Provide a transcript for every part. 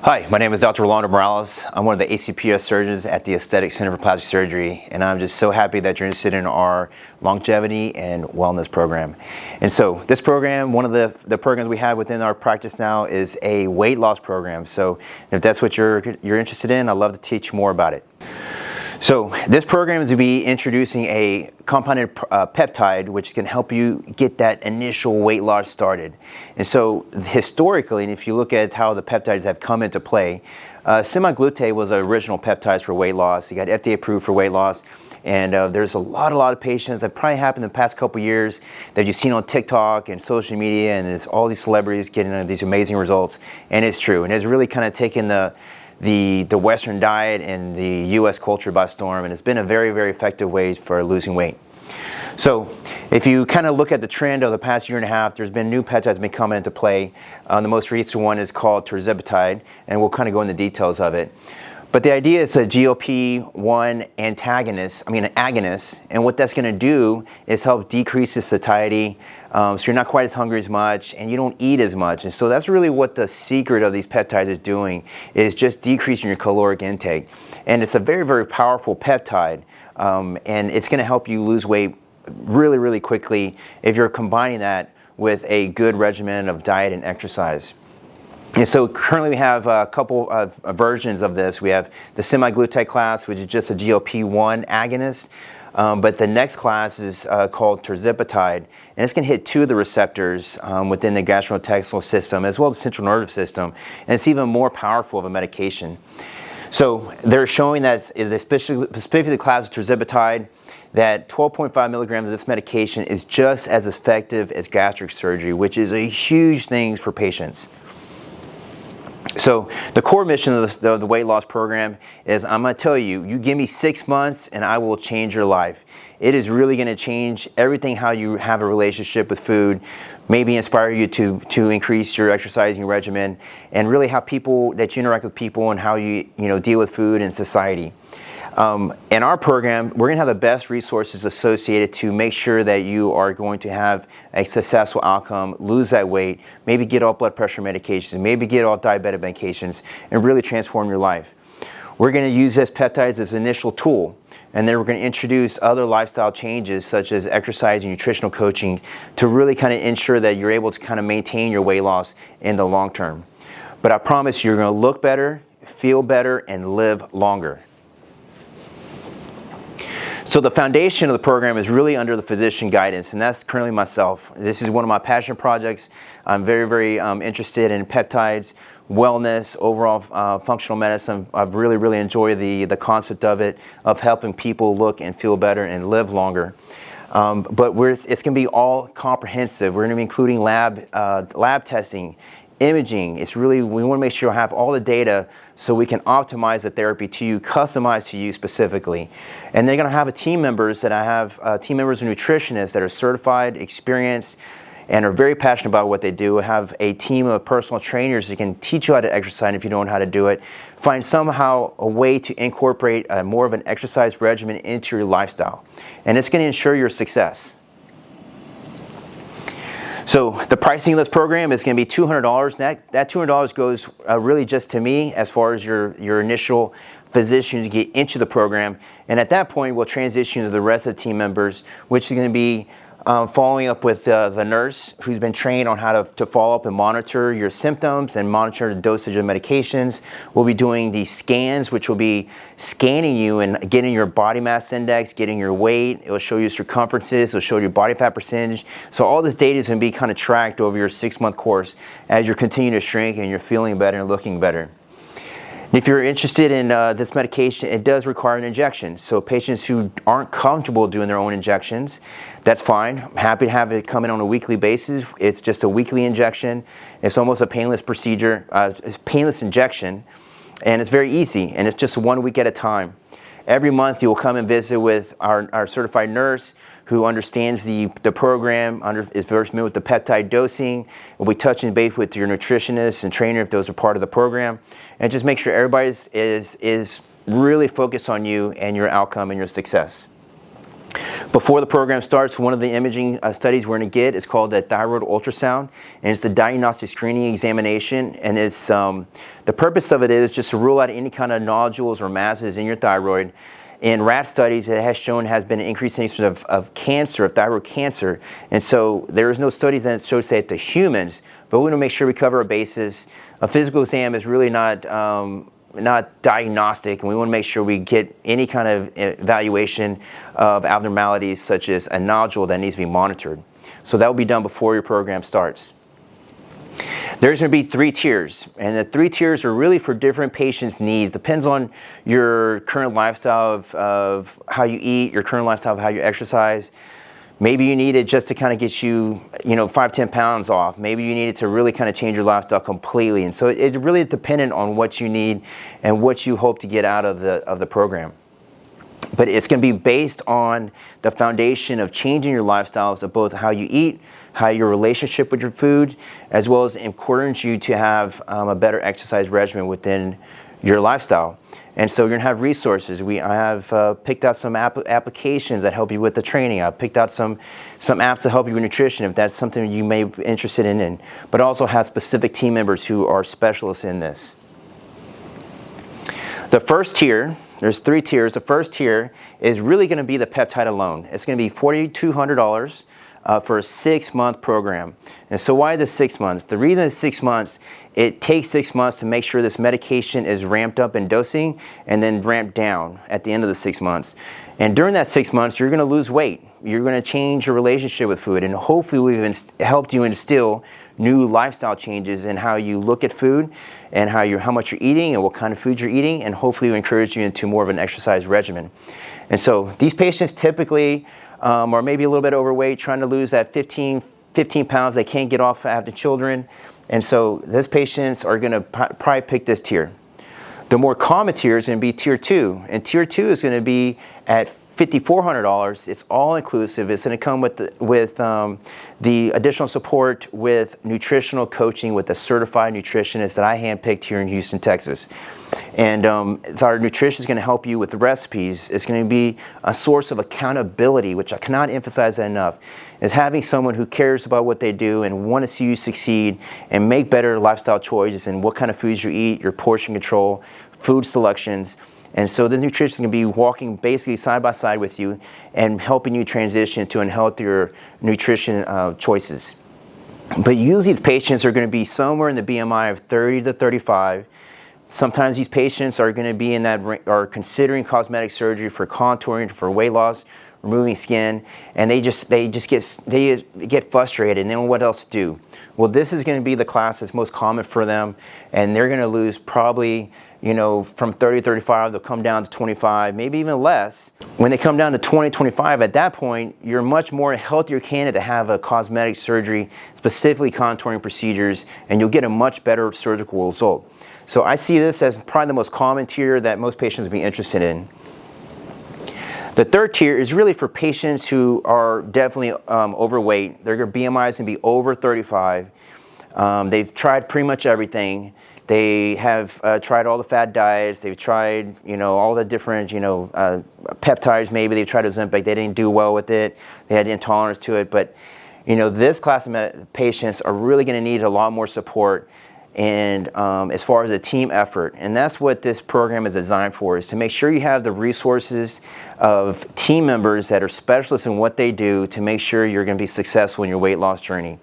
Hi, my name is Dr. Rolando Morales. I'm one of the ACPS surgeons at the Aesthetic Center for Plastic Surgery, and I'm just so happy that you're interested in our longevity and wellness program. And so this program, one of the programs we have within our practice now is a weight loss program. So if that's what you're interested in, I'd love to teach more about it. So this program is to be introducing a compounded peptide which can help you get that initial weight loss started. And so historically, and if you look at how the peptides have come into play, semaglutide was the original peptides for weight loss. It got FDA approved for weight loss. And there's a lot of patients that probably happened in the past couple years that you've seen on TikTok and social media, and it's all these celebrities getting these amazing results. And it's true. And it's really kind of taken the Western diet and the U.S. culture by storm, and it's been a very, very effective way for losing weight. So if you kind of look at the trend of the past year and a half, there's been new peptides been coming into play. The most recent one is called Tirzepatide, and we'll kind of go into details of it. But the idea is a GLP-1 agonist, and what that's going to do is help decrease the satiety, so you're not quite as hungry as much, and you don't eat as much. And so that's really what the secret of these peptides is doing, is just decreasing your caloric intake. And it's a very, very powerful peptide, and it's going to help you lose weight really, really quickly if you're combining that with a good regimen of diet and exercise. And so currently we have a couple of versions of this. We have the semaglutide class, which is just a GLP-1 agonist. But the next class is called Tirzepatide, and it's going to hit two of the receptors within the gastrointestinal system as well as the central nervous system, and it's even more powerful of a medication. So they're showing that, specifically the class of Tirzepatide, that 12.5 milligrams of this medication is just as effective as gastric surgery, which is a huge thing for patients. So the core mission of the weight loss program is, I'm going to tell you, you give me 6 months and I will change your life. It is really going to change everything, how you have a relationship with food, maybe inspire you to increase your exercising regimen, and really how that you interact with people and how you deal with food and society. In our program, we're going to have the best resources associated to make sure that you are going to have a successful outcome, lose that weight, maybe get off blood pressure medications, maybe get off diabetic medications, and really transform your life. We're going to use this peptides as an initial tool, and then we're going to introduce other lifestyle changes such as exercise and nutritional coaching to really kind of ensure that you're able to kind of maintain your weight loss in the long term. But I promise you're going to look better, feel better, and live longer. So the foundation of the program is really under the physician guidance, and that's currently myself. This is one of my passion projects. I'm very, very interested in peptides, wellness, overall functional medicine. I've really, really enjoyed the concept of it, of helping people look and feel better and live longer. But it's going to be all comprehensive. We're going to be including lab testing, imaging. We want to make sure I have all the data so we can optimize the therapy to you, customized to you specifically. And they're going to have team members and nutritionists that are certified, experienced, and are very passionate about what they do. Have a team of personal trainers that can teach you how to exercise if you don't know how to do it. Find somehow a way to incorporate more of an exercise regimen into your lifestyle. And it's going to ensure your success. So the pricing of this program is going to be $200. That $200 goes really just to me as far as your initial physician to get into the program. And at that point, we'll transition to the rest of the team members, which is going to be following up with the nurse who's been trained on how to follow up and monitor your symptoms and monitor the dosage of medications. We'll be doing these scans, which will be scanning you and getting your body mass index, getting your weight. It'll show you circumferences. It'll show you your body fat percentage. So all this data is going to be kind of tracked over your 6-month course as you're continuing to shrink and you're feeling better and looking better. If you're interested in this medication, it does require an injection. So patients who aren't comfortable doing their own injections, that's fine. I'm happy to have it come in on a weekly basis. It's just a weekly injection. It's almost a painless procedure, painless injection, and it's very easy, and it's just 1 week at a time. Every month you will come and visit with our certified nurse who understands the program, is very familiar with the peptide dosing. We'll be touching base with your nutritionist and trainer if those are part of the program, and just make sure everybody is really focused on you and your outcome and your success. Before the program starts, one of the imaging studies we're going to get is called the thyroid ultrasound, and it's the diagnostic screening examination. And it's the purpose of it is just to rule out any kind of nodules or masses in your thyroid. In rat studies, it has shown has been an increased incidence of cancer, of thyroid cancer. And so there is no studies that show say it to humans, but we want to make sure we cover our bases. A physical exam is really not diagnostic, and we want to make sure we get any kind of evaluation of abnormalities such as a nodule that needs to be monitored. So that will be done before your program starts. There's going to be 3 tiers, and the 3 tiers are really for different patients' needs. Depends on your current lifestyle of how you eat, your current lifestyle of how you exercise. Maybe you need it just to kind of get you, 5-10 pounds off. Maybe you need it to really kind of change your lifestyle completely. And so it's really dependent on what you need and what you hope to get out of the program. But it's going to be based on the foundation of changing your lifestyles of both how you eat, how your relationship with your food, as well as encourage you to have a better exercise regimen within your lifestyle. And so you're going to have resources. I have picked out some applications that help you with the training. I've picked out some apps to help you with nutrition if that's something you may be interested in. But also have specific team members who are specialists in this. The first tier, there's 3 tiers. The first tier is really going to be the peptide alone. It's going to be $4,200 for a 6-month program. And so why the 6 months? The reason it's 6 months, it takes 6 months to make sure this medication is ramped up in dosing and then ramped down at the end of the 6 months. And during that 6 months, you're going to lose weight. You're going to change your relationship with food. And hopefully we've helped you instill new lifestyle changes in how you look at food and how much you're eating and what kind of food you're eating. And hopefully we encourage you into more of an exercise regimen. And so these patients typically are maybe a little bit overweight, trying to lose that 15 pounds they can't get off after children. And so these patients are going to probably pick this tier. The more common tier is going to be tier 2. And tier 2 is going to be at $5,400. It's all inclusive. It's going to come with the additional support with nutritional coaching with a certified nutritionist that I handpicked here in Houston, Texas. And our nutrition is going to help you with the recipes. It's going to be a source of accountability, which I cannot emphasize that enough, is having someone who cares about what they do and want to see you succeed and make better lifestyle choices and what kind of foods you eat, your portion control, food selections. And so the nutritionist is going to be walking basically side by side with you and helping you transition to healthier nutrition choices. But usually the patients are going to be somewhere in the BMI of 30 to 35. Sometimes these patients are going to be are considering cosmetic surgery for contouring, for weight loss, removing skin, and they get frustrated, and then what else to do? Well, this is going to be the class that's most common for them, and they're going to lose probably, from 30 to 35, they'll come down to 25, maybe even less. When they come down to 20, 25, at that point, you're much more healthier candidate to have a cosmetic surgery, specifically contouring procedures, and you'll get a much better surgical result. So I see this as probably the most common tier that most patients will be interested in. The third tier is really for patients who are definitely overweight. Their BMI is going to be over 35. They've tried pretty much everything. They have tried all the fad diets. They've tried, all the different, peptides. Maybe they've tried Ozempic. They didn't do well with it. They had intolerance to it. But, this class of patients are really going to need a lot more support. And as far as a team effort, and that's what this program is designed for, is to make sure you have the resources of team members that are specialists in what they do to make sure you're going to be successful in your weight loss journey.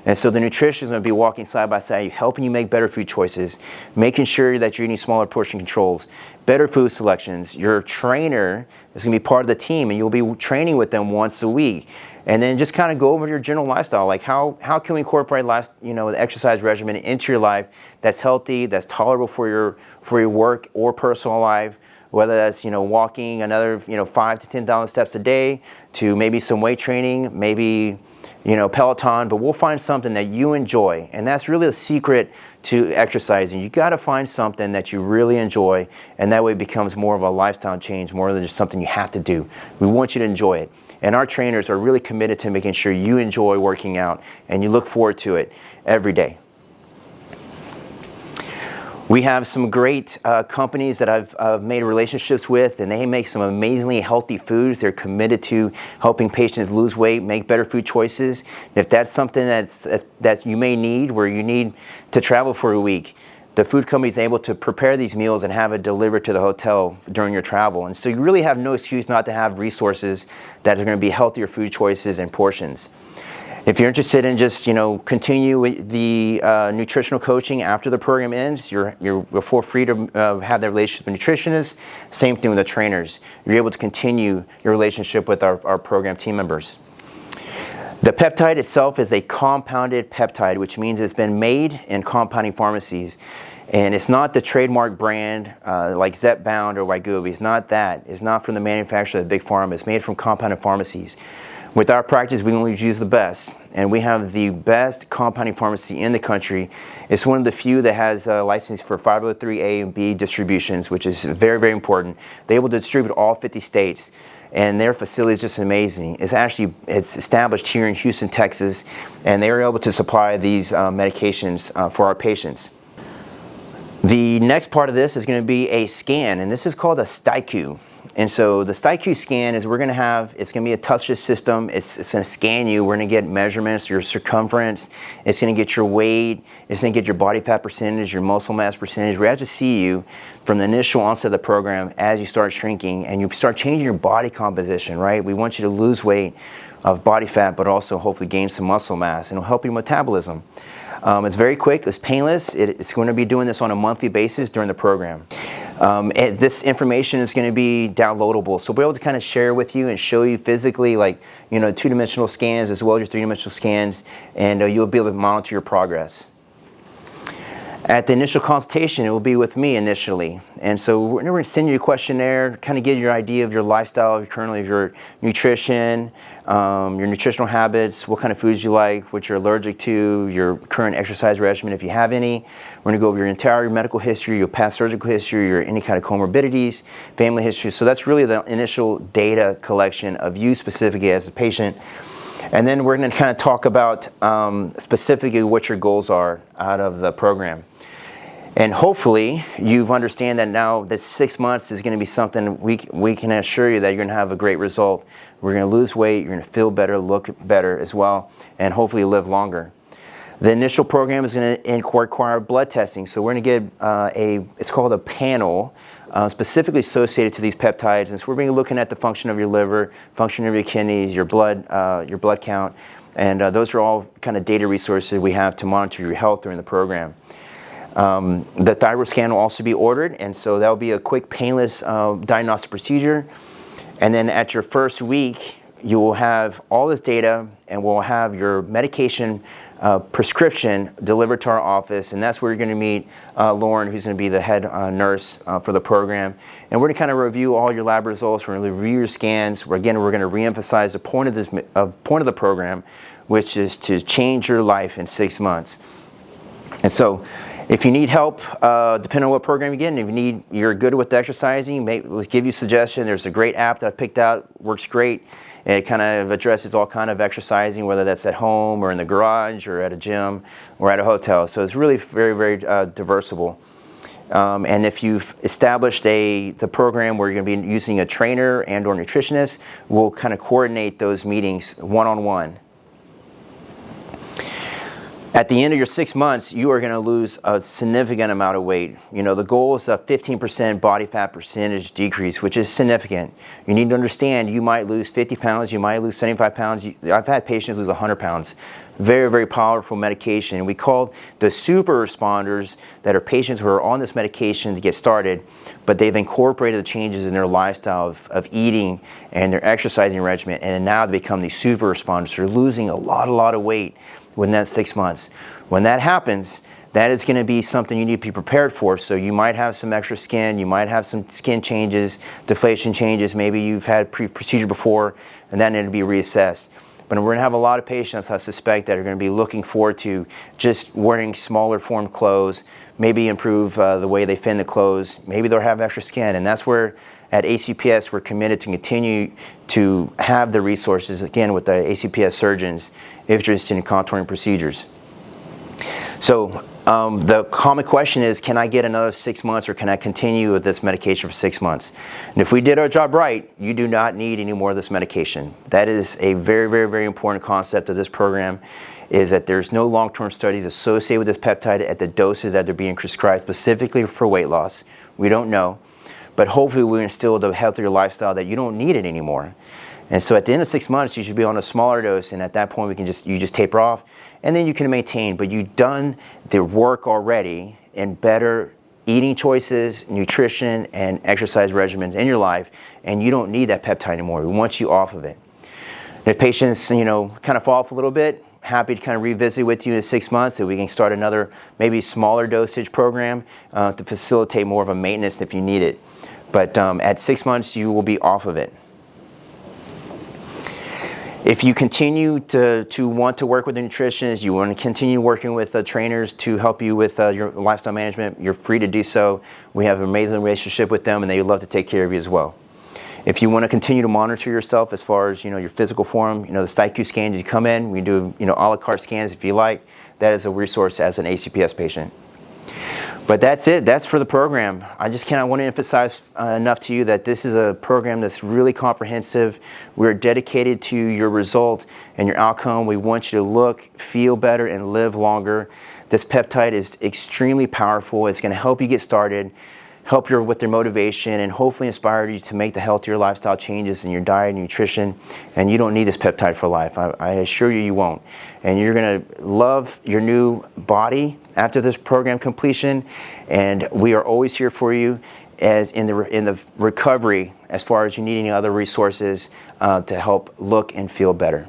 And so the nutritionist is going to be walking side by side, helping you make better food choices, making sure that you're eating smaller portion controls, better food selections. Your trainer is going to be part of the team, and you'll be training with them once a week. And then just kind of go over your general lifestyle, like how can we incorporate the exercise regimen into your life that's healthy, that's tolerable for your work or personal life, whether that's walking another 5 to 10,000 steps a day, to maybe some weight training, maybe Peloton, but we'll find something that you enjoy. And that's really the secret to exercising. You got to find something that you really enjoy, and that way it becomes more of a lifestyle change, more than just something you have to do. We want you to enjoy it. And our trainers are really committed to making sure you enjoy working out and you look forward to it every day. We have some great companies that I've made relationships with, and they make some amazingly healthy foods. They're committed to helping patients lose weight, make better food choices. And if that's something that you may need, where you need to travel for a week, the food company is able to prepare these meals and have it delivered to the hotel during your travel. And so you really have no excuse not to have resources that are going to be healthier food choices and portions. If you're interested in just, continue with the nutritional coaching after the program ends, you're feel free to have that relationship with nutritionists. Same thing with the trainers. You're able to continue your relationship with our program team members. The peptide itself is a compounded peptide, which means it's been made in compounding pharmacies. And it's not the trademark brand like Zepbound or Wegovy. It's not that. It's not from the manufacturer of Big Pharma. It's made from compounded pharmacies. With our practice, we only use the best, and we have the best compounding pharmacy in the country. It's one of the few that has a license for 503A and B distributions, which is very, very important. They're able to distribute all 50 states, and their facility is just amazing. It's established here in Houston, Texas, and they are able to supply these medications for our patients. The next part of this is going to be a scan, and this is called a STIQ. And so the STIQ scan is it's going to be a touchless system. It's going to scan you. We're going to get measurements, your circumference. It's going to get your weight. It's going to get your body fat percentage, your muscle mass percentage. We have to see you from the initial onset of the program as you start shrinking and you start changing your body composition, right? We want you to lose weight of body fat, but also hopefully gain some muscle mass, and it'll help your metabolism. It's very quick, it's painless. It's going to be doing this on a monthly basis during the program. This information is going to be downloadable, so we'll be able to kind of share with you and show you physically, like, two-dimensional scans as well as your three-dimensional scans, and you'll be able to monitor your progress. At the initial consultation, it will be with me initially, and so we're going to send you a questionnaire, kind of get your idea of your lifestyle, currently of your nutrition, your nutritional habits, what kind of foods you like, what you're allergic to, your current exercise regimen if you have any. We're going to go over your entire medical history, your past surgical history, your any kind of comorbidities, family history. So that's really the initial data collection of you specifically as a patient. And then we're going to kind of talk about specifically what your goals are out of the program. And hopefully you understand that now that 6 months is going to be something we can assure you that you're going to have a great result. We're going to lose weight, you're going to feel better, look better as well, and hopefully live longer. The initial program is going to require blood testing. So we're going to get it's called a panel specifically associated to these peptides. And so we're going to be looking at the function of your liver, function of your kidneys, your blood count. And those are all kind of data resources we have to monitor your health during the program. The thyroid scan will also be ordered, and so that will be a quick, painless diagnostic procedure. And then at your first week, you will have all this data, and we'll have your medication prescription delivered to our office, and that's where you're going to meet Lauren, who's going to be the head nurse for the program. And we're going to kind of review all your lab results. We're going to review your scans. We're going to reemphasize the point of the program, which is to change your life in 6 months. And so, if you need help, depending on what program you get, and if you're good with exercising, let's give you a suggestion. There's a great app that I picked out, works great. It kind of addresses all kind of exercising, whether that's at home or in the garage or at a gym or at a hotel. So it's really very, very diversible. And if you've established the program where you're going to be using a trainer and or nutritionist, we'll kind of coordinate those meetings one-on-one. At the end of your 6 months, you are going to lose a significant amount of weight. The goal is a 15% body fat percentage decrease, which is significant. You need to understand you might lose 50 pounds, you might lose 75 pounds. I've had patients lose 100 pounds. Very, very powerful medication. We call the super responders that are patients who are on this medication to get started, but they've incorporated the changes in their lifestyle of eating and their exercising regimen, and now they become these super responders. They're losing a lot of weight within that 6 months. When that happens, that is going to be something you need to be prepared for. So you might have some extra skin, you might have some skin changes, deflation changes, maybe you've had procedure before, and that needs to be reassessed. But we're going to have a lot of patients, I suspect, that are going to be looking forward to just wearing smaller form clothes, maybe improve the way they fit in the clothes, maybe they'll have extra skin, and that's where at ACPS we're committed to continue to have the resources, again, with the ACPS surgeons if you're interested in contouring procedures. So The common question is, can I get another 6 months, or can I continue with this medication for 6 months? And if we did our job right, you do not need any more of this medication. That is a very, very, very important concept of this program, is that there's no long-term studies associated with this peptide at the doses that are being prescribed specifically for weight loss. We don't know, but hopefully we instill a healthier lifestyle that you don't need it anymore. And so at the end of 6 months, you should be on a smaller dose, and at that point you just taper off, and then you can maintain. But you've done the work already in better eating choices, nutrition, and exercise regimens in your life, and you don't need that peptide anymore. We want you off of it. If patients, kind of fall off a little bit, happy to kind of revisit with you in 6 months so we can start another maybe smaller dosage program to facilitate more of a maintenance if you need it. But at 6 months, you will be off of it. If you continue to want to work with the nutritionists, you want to continue working with trainers to help you with your lifestyle management, you're free to do so. We have an amazing relationship with them, and they would love to take care of you as well. If you want to continue to monitor yourself as far as your physical form, the PsyQ scans, you come in, we do a la carte scans if you like. That is a resource as an ACPS patient. But that's it. That's for the program. I just want to emphasize enough to you that this is a program that's really comprehensive. We're dedicated to your result and your outcome. We want you to look, feel better, and live longer. This peptide is extremely powerful. It's going to help you get started, help you with their motivation, and hopefully inspire you to make the healthier lifestyle changes in your diet and nutrition. And you don't need this peptide for life. I assure you, you won't. And you're going to love your new body after this program completion. And we are always here for you as in the recovery as far as you need any other resources to help look and feel better.